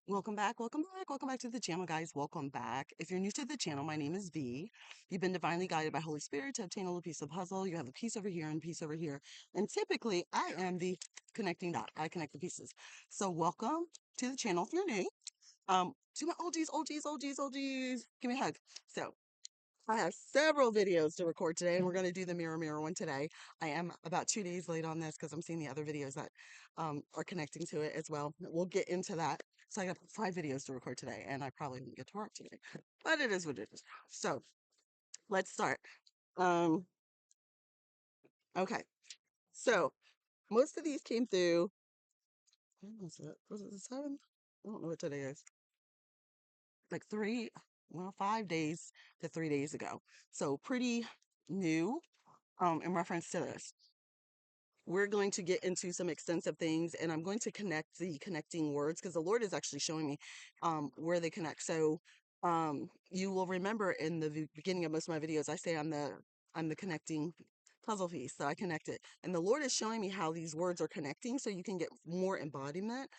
Welcome back, welcome back, welcome back to the channel, guys. Welcome back. If you're new to the channel, my name is V. You've been divinely guided by Holy Spirit to obtain a little piece of puzzle. You have a piece over here and a piece over here. And typically, I am the connecting dot. I connect the pieces. So welcome to the channel if you're new. To my OGs. Give me a hug. So I have several videos to record today, and we're going to do the mirror one today. I am about 2 days late on this because I'm seeing the other videos that are connecting to it as well. We'll get into that. So I got 5 videos to record today, and I probably won't get to work today, but it is what it is. So let's start. Um, okay. So most of these came through. When was it? Was it the 7th? I don't know what today is. Like 5 days to 3 days ago. So pretty new in reference to this. We're going to get into some extensive things, and I'm going to connect the connecting words because the Lord is actually showing me where they connect. So you will remember in the beginning of most of my videos, I say I'm the connecting puzzle piece. So I connect it, and the Lord is showing me how these words are connecting, so you can get more embodiment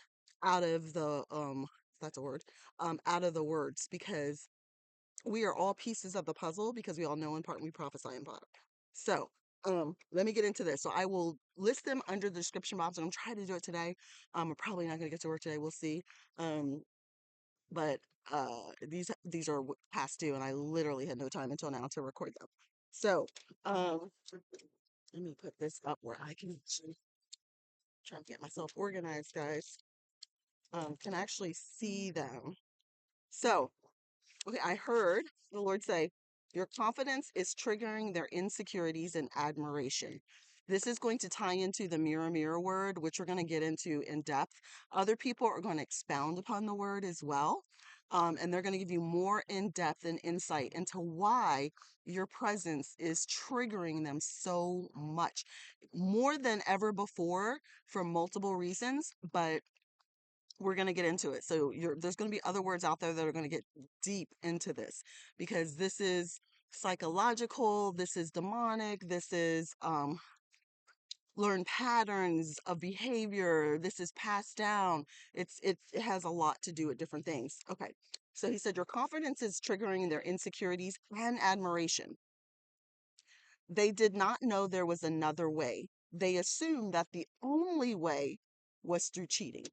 out of the if that's a word, out of the words, because we are all pieces of the puzzle, because we all know in part and we prophesy in part. So, let me get into this. So I will list them under the description box. I'm gonna try to do it today. I'm probably not gonna get to work today. We'll see. Um, but these are past due, and I literally had no time until now to record them. So, let me put this up where I can actually try to get myself organized, guys. Can actually see them. So, okay, I heard the Lord say, your confidence is triggering their insecurities and admiration. This is going to tie into the mirror word, which we're going to get into in depth. Other people are going to expound upon the word as well. And they're going to give you more in depth and insight into why your presence is triggering them so much, more than ever before, for multiple reasons. But we're going to get into it. So there's going to be other words out there that are going to get deep into this, because this is psychological, this is demonic, this is learned patterns of behavior, this is passed down. It has a lot to do with different things. Okay. So he said your confidence is triggering their insecurities and admiration. They did not know there was another way. They assumed that the only way was through cheating.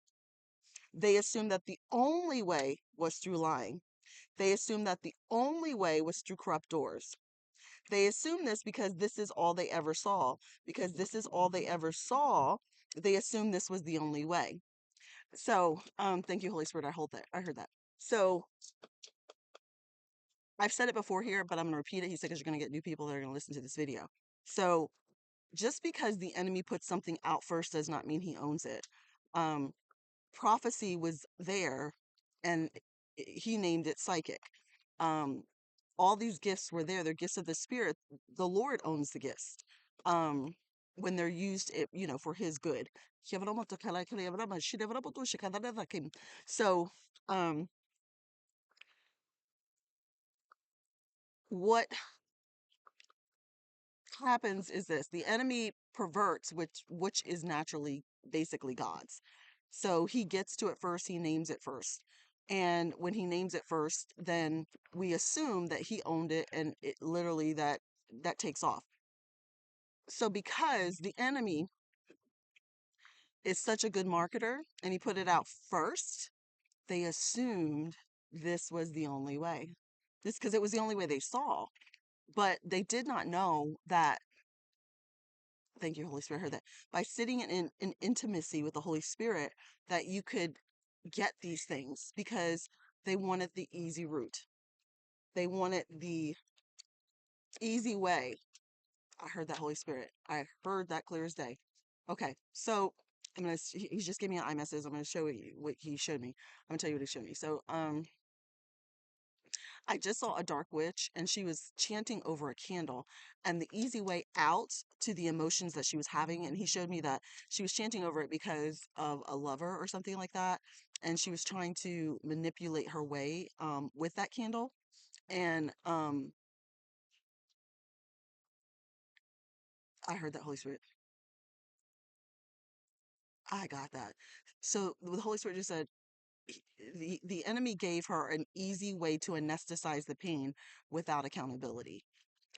They assumed that the only way was through lying. They assumed that the only way was through corrupt doors. They assumed this because this is all they ever saw. Because this is all they ever saw, they assumed this was the only way. So, thank you, Holy Spirit. I heard that. So, I've said it before here, but I'm going to repeat it. He said, because you're going to get new people that are going to listen to this video. So, just because the enemy puts something out first does not mean he owns it. Um, Prophecy was there, and he named it psychic. Um, all these gifts were there. They're gifts of the Spirit. The Lord owns the gifts. Um, when they're used, for His good. So, what happens is this: the enemy perverts, which is naturally basically God's. So he gets to it first, he names it first. And when he names it first, then we assume that he owned it, and it literally that takes off. So because the enemy is such a good marketer and he put it out first, they assumed this was the only way. This because it was the only way they saw. But they did not know that. Thank you, Holy Spirit. I heard that. By sitting in intimacy with the Holy Spirit, that you could get these things, because they wanted the easy route. They wanted the easy way. I heard that, Holy Spirit. I heard that clear as day. Okay, so he's just giving me an iMessage. I'm gonna show you what he showed me. I'm gonna tell you what he showed me. So, I just saw a dark witch, and she was chanting over a candle, and the easy way out to the emotions that she was having. And he showed me that she was chanting over it because of a lover or something like that. And she was trying to manipulate her way with that candle. And I heard that, Holy Spirit. I got that. So the Holy Spirit just said, the enemy gave her an easy way to anesthetize the pain without accountability.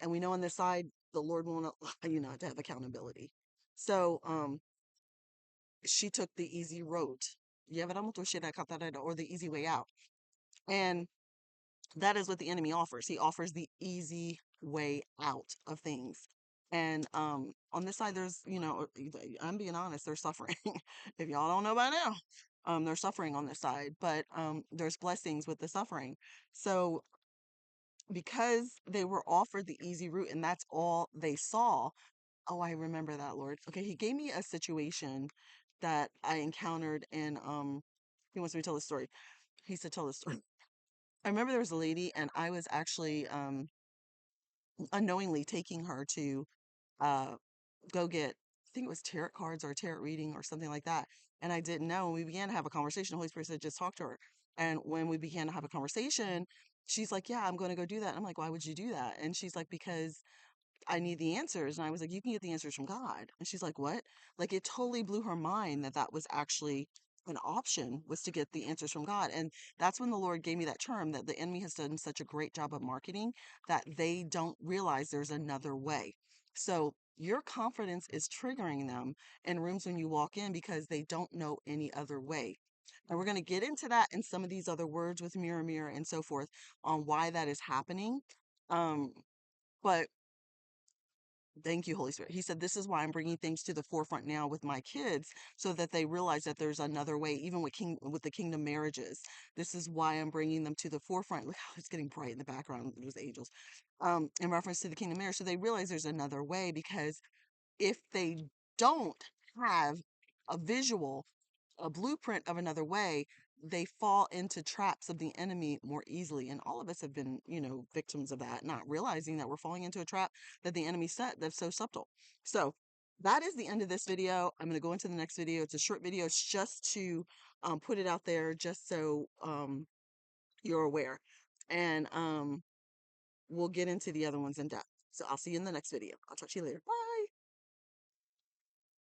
And we know on this side, the Lord won't allow you not to have accountability. So she took the easy road. Or the easy way out. And that is what the enemy offers. He offers the easy way out of things. And on this side, there's, I'm being honest, there's suffering. If y'all don't know by now, there's suffering on this side, but there's blessings with the suffering. So because they were offered the easy route and that's all they saw. Oh, I remember that, Lord. Okay, he gave me a situation that I encountered and he wants me to tell the story. He said tell the story. I remember there was a lady and I was actually unknowingly taking her to uh go get, I think it was tarot cards or tarot reading or something like that. And I didn't know. When we began to have a conversation, the Holy Spirit said, just talk to her. And when we began to have a conversation, she's like, yeah, I'm going to go do that. I'm like, why would you do that? And she's like, because I need the answers. And I was like, you can get the answers from God. And she's like, what? Like it totally blew her mind that that was actually an option, was to get the answers from God. And that's when the Lord gave me that term, that the enemy has done such a great job of marketing that they don't realize there's another way. So your confidence is triggering them in rooms when you walk in because they don't know any other way. And we're going to get into that and some of these other words with mirror, mirror, and so forth on why that is happening. Um, but Thank you, Holy Spirit. He said, this is why I'm bringing things to the forefront now with my kids so that they realize that there's another way, even with the kingdom marriages. This is why I'm bringing them to the forefront. Look how it's getting bright in the background with angels. In reference to the kingdom marriage. So they realize there's another way because if they don't have a visual, a blueprint of another way, they fall into traps of the enemy more easily. And all of us have been, victims of that, not realizing that we're falling into a trap that the enemy set that's so subtle. So that is the end of this video. I'm going to go into the next video. It's a short video. It's just to put it out there just so you're aware. And we'll get into the other ones in depth. So I'll see you in the next video. I'll talk to you later. Bye.